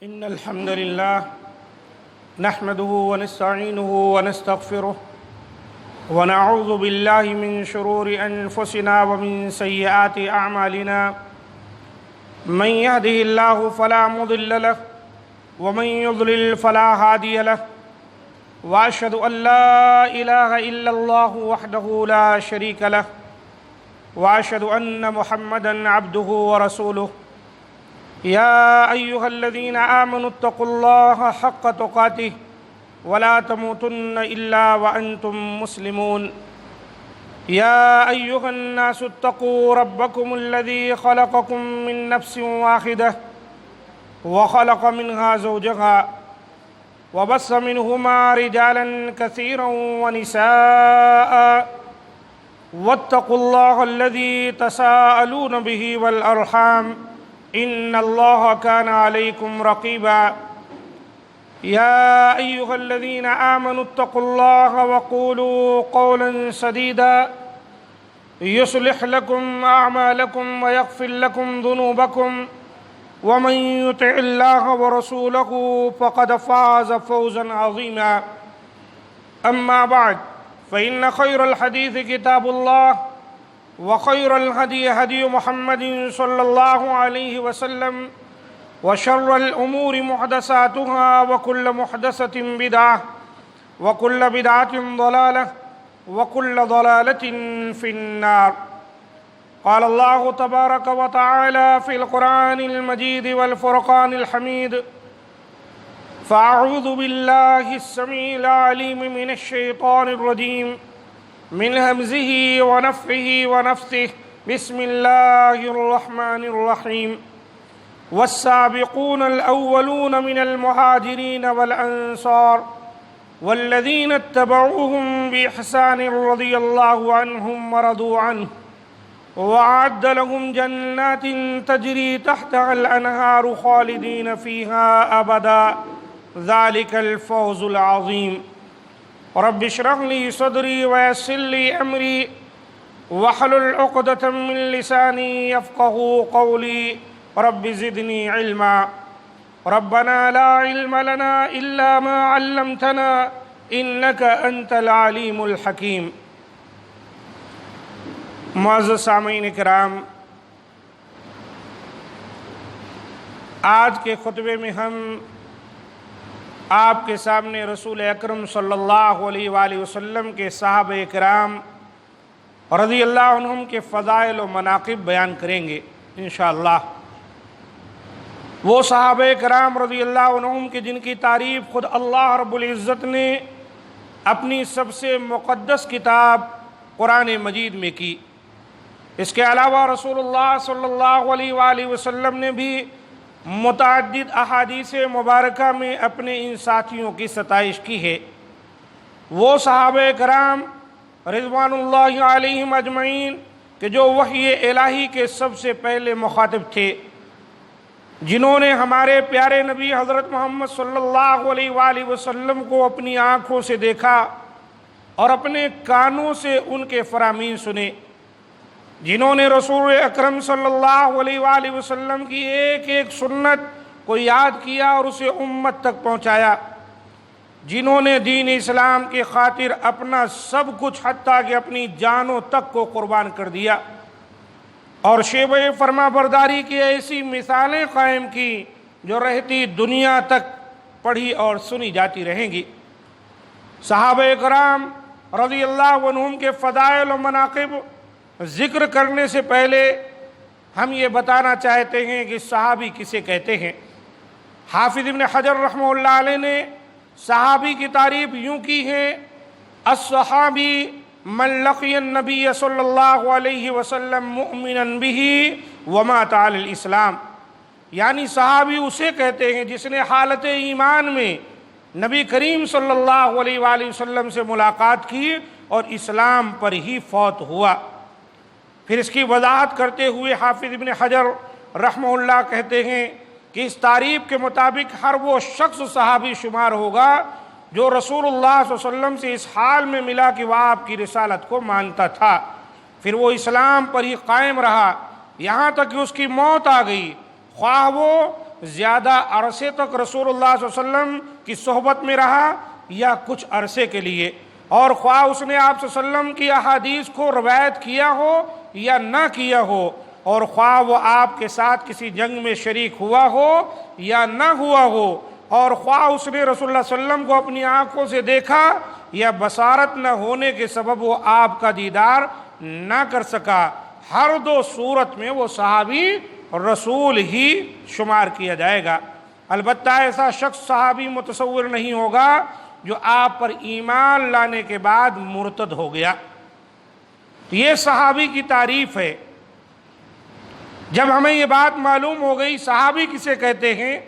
إن الحمد لله نحمده ونستعينه ونستغفره ونعوذ بالله من شرور أنفسنا ومن سيئات أعمالنا من يهده الله فلا مضل له ومن يضلل فلا هادي له وأشهد أن لا إله إلا الله وحده لا شريك له وأشهد أن محمدًا عبده ورسوله يا أيها الذين آمنوا اتقوا الله حق تقاته ولا تموتن إلا وأنتم مسلمون يا أيها الناس اتقوا ربكم الذي خلقكم من نفس واحدة وخلق منها زوجها وبث منهما رجالا كثيرا ونساء واتقوا الله الذي تساءلون به والأرحام إن الله كان عليكم رقيبا يا أيها الذين آمنوا اتقوا الله وقولوا قولا سديدا يصلح لكم أعمالكم ويغفر لكم ذنوبكم ومن يطع الله ورسوله فقد فاز فوزا عظيما أما بعد فإن خير الحديث كتاب الله وخير الهدي هدي محمد صلى الله عليه وسلم وشر الأمور محدثاتها وكل محدثة بدعة وكل بدعة ضلالة وكل ضلالة في النار. قال الله تبارك وتعالى في القرآن المجيد والفرقان الحميد: فأعوذ بالله السميع العليم من الشيطان الرجيم من همزه ونفخه ونفثه بسم الله الرحمن الرحيم والسابقون الأولون من المهاجرين والأنصار والذين اتبعوهم بإحسان رضي الله عنهم ورضوا عنه وأعد لهم جنات تجري تحتها الأنهار خالدين فيها أبدا ذلك الفوز العظيم. رب اشرح لي صدري ويسر لي أمري واحلل عقدة من لساني يفقهوا قولي رب زدني علما. ربنا لا علم لنا إلا ما علمتنا إنك أنت العليم الحكيم. معزز سامعین کرام، آج کے خطبے میں ہم آپ کے سامنے رسول اکرم صلی اللہ علیہ وآلہ وسلم کے صحابہ کرام رضی اللہ عنہم کے فضائل و مناقب بیان کریں گے انشاءاللہ. وہ صحابہ کرام رضی اللہ عنہم کے جن کی تعریف خود اللہ رب العزت نے اپنی سب سے مقدس کتاب قرآن مجید میں کی. اس کے علاوہ رسول اللہ صلی اللہ علیہ وآلہ وسلم نے بھی متعدد احادیث مبارکہ میں اپنے ان ساتھیوں کی ستائش کی ہے. وہ صحابہ کرام رضوان اللہ علیہم اجمعین کہ جو وحی الہی کے سب سے پہلے مخاطب تھے، جنہوں نے ہمارے پیارے نبی حضرت محمد صلی اللہ علیہ وآلہ وسلم کو اپنی آنکھوں سے دیکھا اور اپنے کانوں سے ان کے فرامین سنے، جنہوں نے رسول اکرم صلی اللہ علیہ وآلہ وسلم کی ایک ایک سنت کو یاد کیا اور اسے امت تک پہنچایا، جنہوں نے دین اسلام کی خاطر اپنا سب کچھ حتیٰ کہ اپنی جانوں تک کو قربان کر دیا، اور شیوہ فرما برداری کی ایسی مثالیں قائم کی جو رہتی دنیا تک پڑھی اور سنی جاتی رہیں گی. صحابہ کرام رضی اللہ عنہم کے فضائل و مناقب ذکر کرنے سے پہلے ہم یہ بتانا چاہتے ہیں کہ صحابی کسے کہتے ہیں. حافظ ابن حجر رحمہ اللہ علیہ نے صحابی کی تعریف یوں کی ہے: الصحابی من لقی النبی صلی اللہ علیہ وسلم مؤمنا بہ ومات علی الاسلام. یعنی صحابی اسے کہتے ہیں جس نے حالت ایمان میں نبی کریم صلی اللہ علیہ وآلہ وسلم سے ملاقات کی اور اسلام پر ہی فوت ہوا. پھر اس کی وضاحت کرتے ہوئے حافظ ابن حجر رحمہ اللہ کہتے ہیں کہ اس تعریف کے مطابق ہر وہ شخص صحابی شمار ہوگا جو رسول اللہ صلی اللہ علیہ وسلم سے اس حال میں ملا کہ وہ آپ کی رسالت کو مانتا تھا، پھر وہ اسلام پر ہی قائم رہا یہاں تک کہ اس کی موت آ گئی، خواہ وہ زیادہ عرصے تک رسول اللہ صلی اللہ علیہ وسلم کی صحبت میں رہا یا کچھ عرصے کے لیے، اور خواہ اس نے آپ صلی اللہ علیہ وسلم کی احادیث کو روایت کیا ہو یا نہ کیا ہو، اور خواہ وہ آپ کے ساتھ کسی جنگ میں شریک ہوا ہو یا نہ ہوا ہو، اور خواہ اس نے رسول اللہ صلی اللہ علیہ وسلم کو اپنی آنکھوں سے دیکھا یا بصارت نہ ہونے کے سبب وہ آپ کا دیدار نہ کر سکا، ہر دو صورت میں وہ صحابی رسول ہی شمار کیا جائے گا۔ البتہ ایسا شخص صحابی متصور نہیں ہوگا جو آپ پر ایمان لانے کے بعد مرتد ہو گیا۔ یہ صحابی کی تعریف ہے۔ جب ہمیں یہ بات معلوم ہو گئی صحابی کسے کہتے ہیں،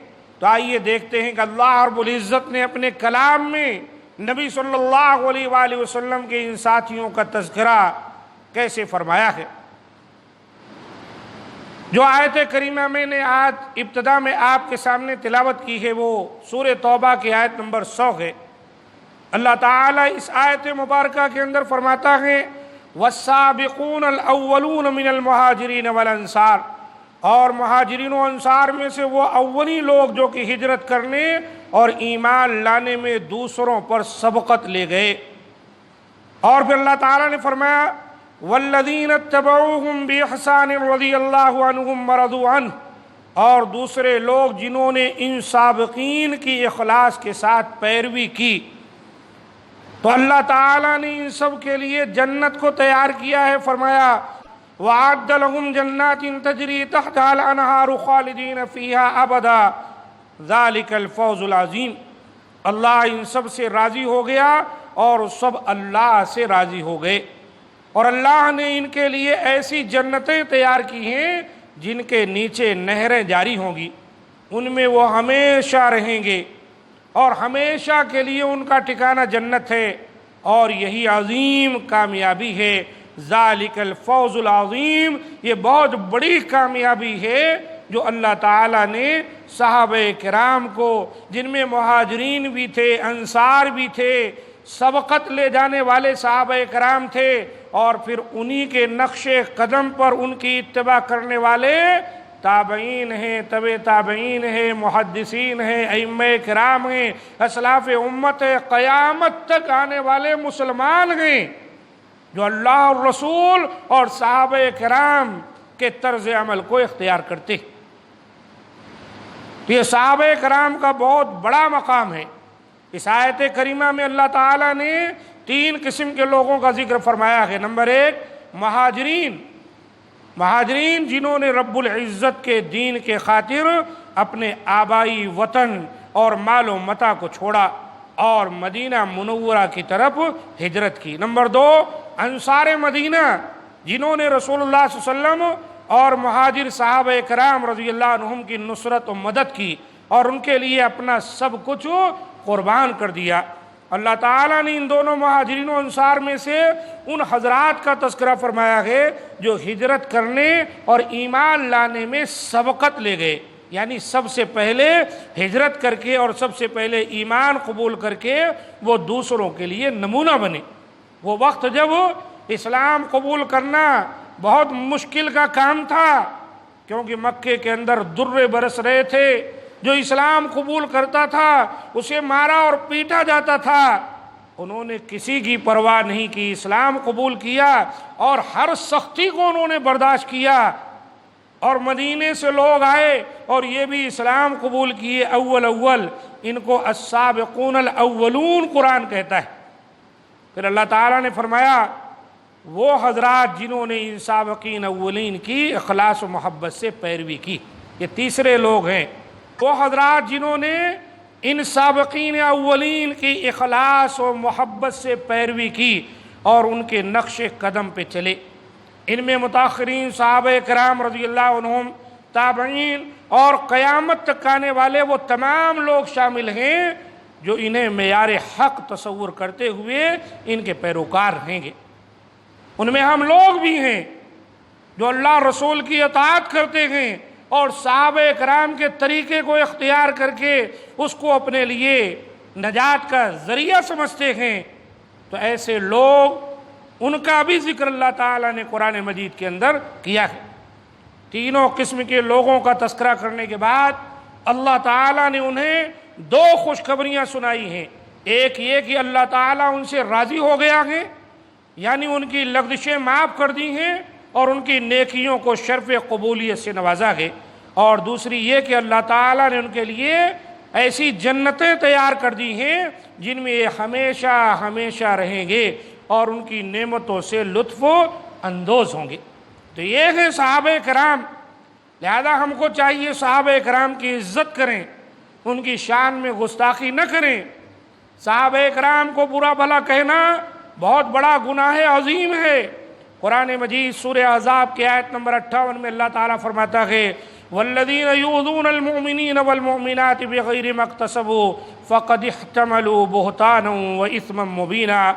تو آئیے دیکھتے ہیں کہ اللہ رب العزت نے اپنے کلام میں نبی صلی اللہ علیہ وآلہ وسلم کے ان ساتھیوں کا تذکرہ کیسے فرمایا ہے۔ جو آیت کریمہ میں نے آج ابتدا میں آپ کے سامنے تلاوت کی ہے وہ سورہ توبہ کی آیت نمبر 100 ہے۔ اللہ تعالیٰ اس آیت مبارکہ کے اندر فرماتا ہے والسابقون الاولون من المہاجرین والانصار، اور مہاجرین و انصار میں سے وہ اولی لوگ جو کہ ہجرت کرنے اور ایمان لانے میں دوسروں پر سبقت لے گئے۔ اور پھر اللہ تعالیٰ نے فرمایا والذین اتبعوہم باحسان رضی اللہ عنہم ورضوا عنہ، اور دوسرے لوگ جنہوں نے ان سابقین کی اخلاص کے ساتھ پیروی کی، تو اللہ تعالیٰ نے ان سب کے لیے جنت کو تیار کیا ہے۔ فرمایا وَأَعَدَّ لَهُمْ جَنَّاتٍ تَجْرِي تَحْتَهَا الْأَنْهَارُ خَالِدِينَ فِيهَا أَبَدًا ذَلِكَ الْفَوْزُ الْعَظِيمُ۔ اللہ ان سب سے راضی ہو گیا اور سب اللہ سے راضی ہو گئے، اور اللہ نے ان کے لیے ایسی جنتیں تیار کی ہیں جن کے نیچے نہریں جاری ہوں گی، ان میں وہ ہمیشہ رہیں گے، اور ہمیشہ کے لیے ان کا ٹھکانہ جنت ہے، اور یہی عظیم کامیابی ہے۔ ذالک الفوز العظیم، یہ بہت بڑی کامیابی ہے جو اللہ تعالیٰ نے صحابہ کرام کو، جن میں مہاجرین بھی تھے انصار بھی تھے، سبقت لے جانے والے صحابہ کرام تھے، اور پھر انہی کے نقش قدم پر ان کی اتباع کرنے والے تابعین ہیں، تبع تابعین ہیں، محدثین ہیں، ائمہ کرام ہیں، اسلاف امت ہے، قیامت تک آنے والے مسلمان ہیں جو اللہ اور رسول اور صحابہ کرام کے طرز عمل کو اختیار کرتے۔ تو یہ صحابہ کرام کا بہت بڑا مقام ہے۔ اس آیت کریمہ میں اللہ تعالیٰ نے 3 قسم کے لوگوں کا ذکر فرمایا ہے۔ نمبر 1 مہاجرین جنہوں نے رب العزت کے دین کے خاطر اپنے آبائی وطن اور مال و متاع کو چھوڑا اور مدینہ منورہ کی طرف ہجرت کی۔ نمبر 2 انصار مدینہ جنہوں نے رسول اللہ صلی اللہ علیہ وسلم اور مہاجر صحابہ کرام رضی اللہ عنہم کی نصرت و مدد کی اور ان کے لیے اپنا سب کچھ قربان کر دیا۔ اللہ تعالیٰ نے ان دونوں مہاجرین و انصار میں سے ان حضرات کا تذکرہ فرمایا ہے جو ہجرت کرنے اور ایمان لانے میں سبقت لے گئے، یعنی سب سے پہلے ہجرت کر کے اور سب سے پہلے ایمان قبول کر کے وہ دوسروں کے لیے نمونہ بنے۔ وہ وقت جب اسلام قبول کرنا بہت مشکل کا کام تھا، کیونکہ مکے کے اندر درے برس رہے تھے، جو اسلام قبول کرتا تھا اسے مارا اور پیٹا جاتا تھا۔ انہوں نے کسی کی پرواہ نہیں کی، اسلام قبول کیا اور ہر سختی کو انہوں نے برداشت کیا، اور مدینے سے لوگ آئے اور یہ بھی اسلام قبول کیے اول۔ ان کو السابقون الاولون قرآن کہتا ہے۔ پھر اللہ تعالیٰ نے فرمایا وہ حضرات جنہوں نے ان سابقین اولین کی اخلاص و محبت سے پیروی کی، یہ تیسرے لوگ ہیں۔ وہ حضرات جنہوں نے ان سابقین اولین کی اخلاص و محبت سے پیروی کی اور ان کے نقش قدم پہ چلے۔ ان میں متاخرین صحابہ کرام رضی اللہ عنہم، تابعین اور قیامت تک آنے والے وہ تمام لوگ شامل ہیں جو انہیں معیار حق تصور کرتے ہوئے ان کے پیروکار رہیں گے۔ ان میں ہم لوگ بھی ہیں جو اللہ رسول کی اطاعت کرتے ہیں اور صحابہ کرام کے طریقے کو اختیار کر کے اس کو اپنے لیے نجات کا ذریعہ سمجھتے ہیں۔ تو ایسے لوگ، ان کا بھی ذکر اللہ تعالیٰ نے قرآن مجید کے اندر کیا ہے۔ تینوں قسم کے لوگوں کا تذکرہ کرنے کے بعد اللہ تعالیٰ نے انہیں دو خوشخبریاں سنائی ہیں۔ ایک یہ کہ اللہ تعالیٰ ان سے راضی ہو گیا ہے، یعنی ان کی لغزشیں معاف کر دی ہیں اور ان کی نیکیوں کو شرف قبولیت سے نوازا ہے، اور دوسری یہ کہ اللہ تعالیٰ نے ان کے لیے ایسی جنتیں تیار کر دی ہیں جن میں یہ ہمیشہ ہمیشہ رہیں گے اور ان کی نعمتوں سے لطف اندوز ہوں گے۔ تو یہ ہیں صحابہ کرام، لہذا ہم کو چاہیے صحابہ کرام کی عزت کریں، ان کی شان میں گستاخی نہ کریں۔ صحابہ کرام کو برا بھلا کہنا بہت بڑا گناہ عظیم ہے۔ قرآن مجید سورہ احزاب کی آیت نمبر 58 میں اللہ تعالیٰ فرماتا ہے والذین یؤذون المؤمنین والمؤمنات بغیر ما اکتسبوا فقد احتملوا بہتانا واثما مبینا۔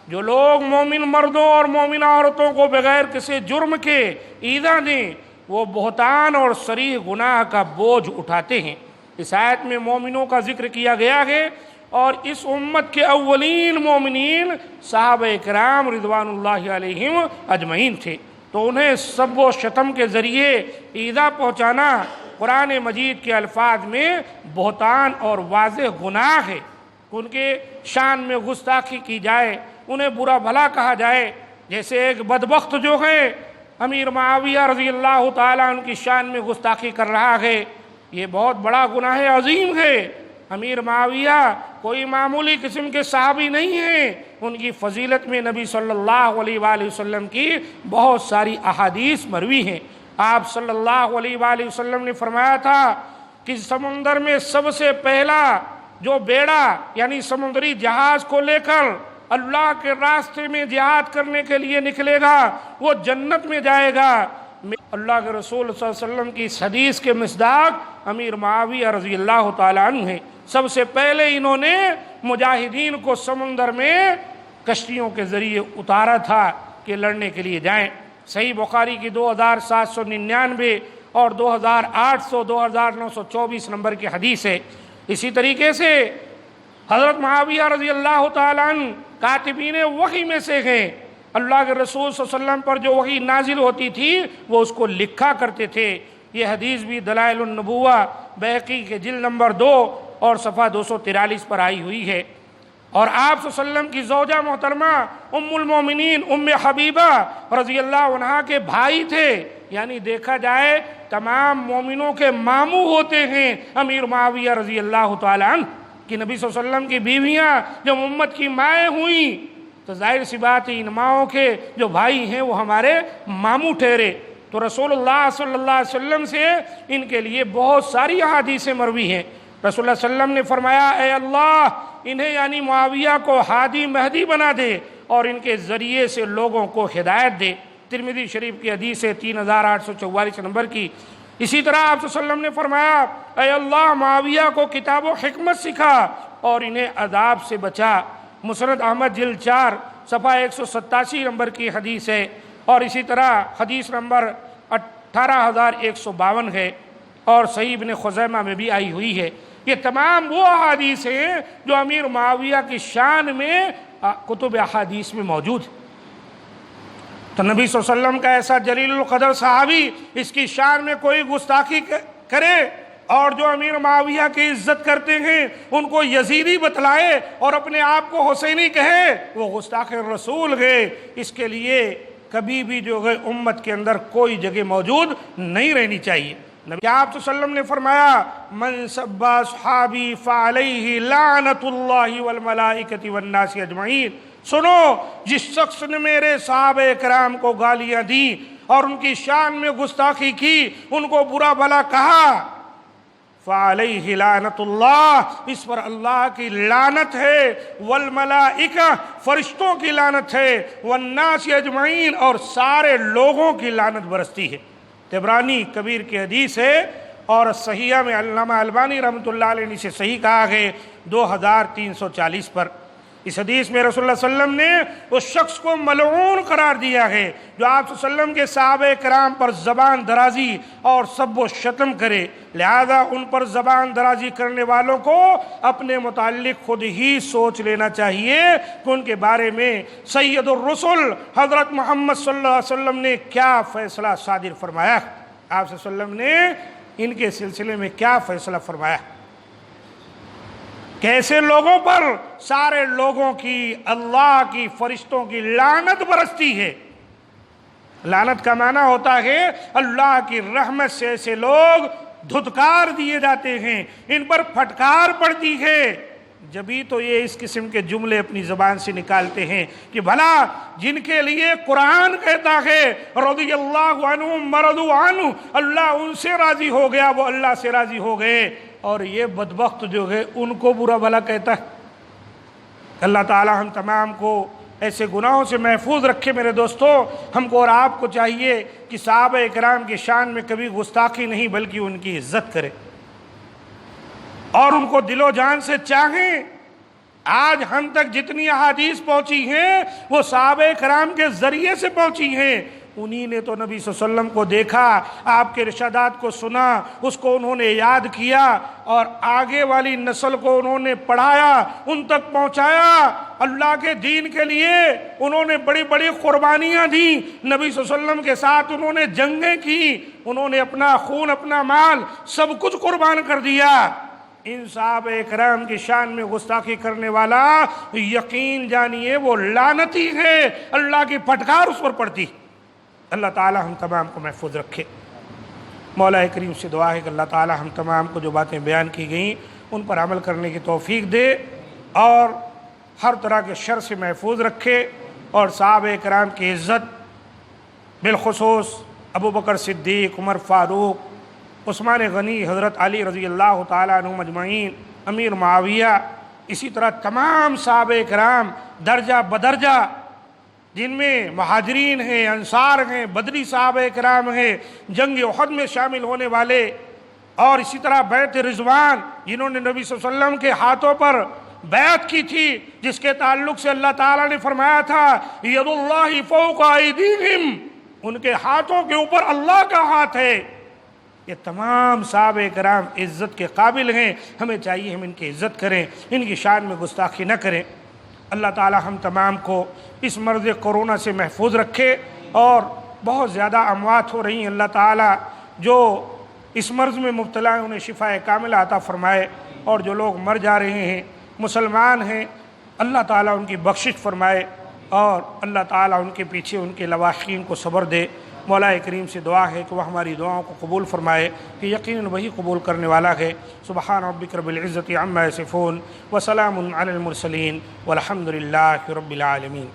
جو لوگ مومن مردوں اور مومن عورتوں کو بغیر کسی جرم کے ایذا دیں وہ بہتان اور صریح گناہ کا بوجھ اٹھاتے ہیں۔ اس آیت میں مومنوں کا ذکر کیا گیا ہے، اور اس امت کے اولین مومنین صحابہ کرام رضوان اللہ علیہم اجمعین تھے، تو انہیں سب و شتم کے ذریعے ایذا پہنچانا قرآن مجید کے الفاظ میں بہتان اور واضح گناہ ہے۔ ان کے شان میں گستاخی کی جائے، انہیں برا بھلا کہا جائے، جیسے ایک بدبخت جو ہے امیر معاویہ رضی اللہ تعالیٰ ان کی شان میں گستاخی کر رہا ہے، یہ بہت بڑا گناہ عظیم ہے۔ امیر معاویہ کوئی معمولی قسم کے صحابی نہیں ہیں، ان کی فضیلت میں نبی صلی اللہ علیہ وآلہ وسلم کی بہت ساری احادیث مروی ہیں۔ آپ صلی اللہ علیہ وآلہ وسلم نے فرمایا تھا کہ سمندر میں سب سے پہلا جو بیڑا یعنی سمندری جہاز کو لے کر اللہ کے راستے میں جہاد کرنے کے لیے نکلے گا وہ جنت میں جائے گا۔ اللہ کے رسول صلی اللہ علیہ وسلم کی اس حدیث کے مصداق امیر معاویہ رضی اللہ تعالیٰ عنہ ہیں۔ سب سے پہلے انہوں نے مجاہدین کو سمندر میں کشتیوں کے ذریعے اتارا تھا کہ لڑنے کے لیے جائیں۔ صحیح بخاری کی 2799 اور 2924 نمبر کی حدیث ہے۔ اسی طریقے سے حضرت معاویہ رضی اللہ تعالیٰ عنہ کاتبین وحی میں سے ہیں۔ اللہ کے رسول صلی اللہ علیہ وسلم پر جو وحی نازل ہوتی تھی وہ اس کو لکھا کرتے تھے۔ یہ حدیث بھی دلائل النبوہ بہقی کے جلد نمبر 2 اور صفحہ 243 پر آئی ہوئی ہے۔ اور آپ صلی اللہ علیہ وسلم کی زوجہ محترمہ ام المومنین ام حبیبہ رضی اللہ عنہا کے بھائی تھے، یعنی دیکھا جائے تمام مومنوں کے ماموں ہوتے ہیں امیر معاویہ رضی اللہ تعالیٰ عنہ کہ نبی صلی اللہ علیہ وسلم کی بیویاں جب امت کی مائیں ہوئیں تو ظاہر سی بات ہے ان ماؤں کے جو بھائی ہیں وہ ہمارے ماموں ٹھہرے۔ تو رسول اللہ صلی اللہ علیہ وسلم سے ان کے لیے بہت ساری احادیثیں مروی ہیں۔ رسول اللہ صلی اللہ علیہ وسلم نے فرمایا اے اللہ انہیں یعنی معاویہ کو ہادی مہدی بنا دے اور ان کے ذریعے سے لوگوں کو ہدایت دے۔ ترمذی شریف کی حدیث ہے 3844 نمبر کی۔ اسی طرح آپ صلی اللہ علیہ وسلم نے فرمایا اے اللہ معاویہ کو کتاب و حکمت سکھا اور انہیں عذاب سے بچا۔ مسند احمد جلد 4 صفحہ 187 نمبر کی حدیث ہے، اور اسی طرح حدیث نمبر 18152 ہے اور صحیح ابن خزیمہ میں بھی آئی ہوئی ہے۔ یہ تمام وہ احادیث ہیں جو امیر معاویہ کی شان میں کتب احادیث میں موجود ہیں۔ تو نبی صلی اللہ علیہ وسلم کا ایسا جلیل القدر صحابی اس کی شان میں کوئی گستاخی کرے اور جو امیر معاویہ کی عزت کرتے ہیں ان کو یزیدی بتلائے اور اپنے آپ کو حسینی کہے وہ گستاخ رسول گئے۔ اس کے لیے کبھی بھی جو ہے امت کے اندر کوئی جگہ موجود نہیں رہنی چاہیے۔ نبی آپ صلی اللہ علیہ وسلم نے فرمایا من سب اصحابی فعلیہ لعنت اللہ والملائکۃ والناس اجمعین۔ سنو جس شخص نے میرے صحابہ کرام کو گالیاں دی اور ان کی شان میں گستاخی کی، ان کو برا بھلا کہا، فعلیہ لعنت اللہ، اس پر اللہ کی لعنت ہے، والملائکہ فرشتوں کی لعنت ہے، والناس اجمعین اور سارے لوگوں کی لعنت برستی ہے۔ طبرانی کبیر کی حدیث ہے اور صحیحہ میں علامہ البانی رحمۃ اللہ علیہ نے اسے صحیح کہا ہے 2340 پر۔ اس حدیث میں رسول اللہ صلی اللہ علیہ وسلم نے اس شخص کو ملعون قرار دیا ہے جو آپ صلی اللہ علیہ وسلم کے صحابہ کرام پر زبان درازی اور سب و شتم کرے۔ لہذا ان پر زبان درازی کرنے والوں کو اپنے متعلق خود ہی سوچ لینا چاہیے کہ ان کے بارے میں سید الرسل حضرت محمد صلی اللہ علیہ وسلم نے کیا فیصلہ صادر فرمایا۔ آپ صلی اللہ علیہ وسلم نے ان کے سلسلے میں کیا فیصلہ فرمایا، کیسے لوگوں پر سارے لوگوں کی، اللہ کی، فرشتوں کی لعنت برستی ہے۔ لعنت کا معنی ہوتا ہے اللہ کی رحمت سے ایسے لوگ دھتکار دیے جاتے ہیں، ان پر پھٹکار پڑتی ہے۔ جبھی تو یہ اس قسم کے جملے اپنی زبان سے نکالتے ہیں کہ بھلا جن کے لیے قرآن کہتا ہے رضی اللہ عنہم ورضوا عنہ، اللہ ان سے راضی ہو گیا، وہ اللہ سے راضی ہو گئے، اور یہ بدبخت جو ہے ان کو برا بھلا کہتا ہے۔ اللہ تعالی ہم تمام کو ایسے گناہوں سے محفوظ رکھے۔ میرے دوستو، ہم کو اور آپ کو چاہیے کہ صحابہ اکرام کی شان میں کبھی گستاخی نہیں بلکہ ان کی عزت کرے اور ان کو دل و جان سے چاہیں۔ آج ہم تک جتنی احادیث پہنچی ہیں وہ صحابہ کرام کے ذریعے سے پہنچی ہیں۔ انہی نے تو نبی صلی اللہ علیہ وسلم کو دیکھا، آپ کے ارشادات کو سنا، اس کو انہوں نے یاد کیا، اور آگے والی نسل کو انہوں نے پڑھایا، ان تک پہنچایا۔ اللہ کے دین کے لیے انہوں نے بڑی بڑی قربانیاں دیں، نبی صلی اللہ علیہ وسلم کے ساتھ انہوں نے جنگیں کی، انہوں نے اپنا خون، اپنا مال، سب کچھ قربان کر دیا۔ ان صحابہ اکرام کی شان میں گستاخی کرنے والا یقین جانیے وہ لعنتی ہے، اللہ کی پھٹکار اس پر پڑتی۔ اللہ تعالی ہم تمام کو محفوظ رکھے۔ مولا کریم سے دعا ہے کہ اللہ تعالی ہم تمام کو جو باتیں بیان کی گئیں ان پر عمل کرنے کی توفیق دے، اور ہر طرح کے شر سے محفوظ رکھے، اور صحابہ اکرام کی عزت بالخصوص ابو بکر صدیق، عمر فاروق، عثمان غنی، حضرت علی رضی اللہ تعالیٰ عنہم اجمعین، امیر معاویہ، اسی طرح تمام صحابہ اکرام درجہ بدرجہ، جن میں مہاجرین ہیں، انصار ہیں، بدری صحابہ اکرام ہیں، جنگ احد میں شامل ہونے والے، اور اسی طرح بیعت رضوان جنہوں نے نبی صلی اللہ علیہ وسلم کے ہاتھوں پر بیعت کی تھی، جس کے تعلق سے اللہ تعالیٰ نے فرمایا تھا ید اللہ فوق ایدیہم، ان کے ہاتھوں کے اوپر اللہ کا ہاتھ ہے۔ یہ تمام صحابہ کرام عزت کے قابل ہیں، ہمیں چاہیے ہم ان کی عزت کریں، ان کی شان میں گستاخی نہ کریں۔ اللہ تعالی ہم تمام کو اس مرض کرونا سے محفوظ رکھے، اور بہت زیادہ اموات ہو رہی ہیں، اللہ تعالی جو اس مرض میں مبتلا ہیں انہیں شفاء کاملہ عطا فرمائے، اور جو لوگ مر جا رہے ہیں مسلمان ہیں اللہ تعالیٰ ان کی بخشش فرمائے، اور اللہ تعالیٰ ان کے پیچھے ان کے لواحقین کو صبر دے۔ مولا کریم سے دعا ہے کہ وہ ہماری دعاؤں کو قبول فرمائے، کہ یقیناً وہی قبول کرنے والا ہے۔ سبحان ربک رب العزت عما یصفون، وسلام علی المرسلین، والحمد للہ رب العالمین۔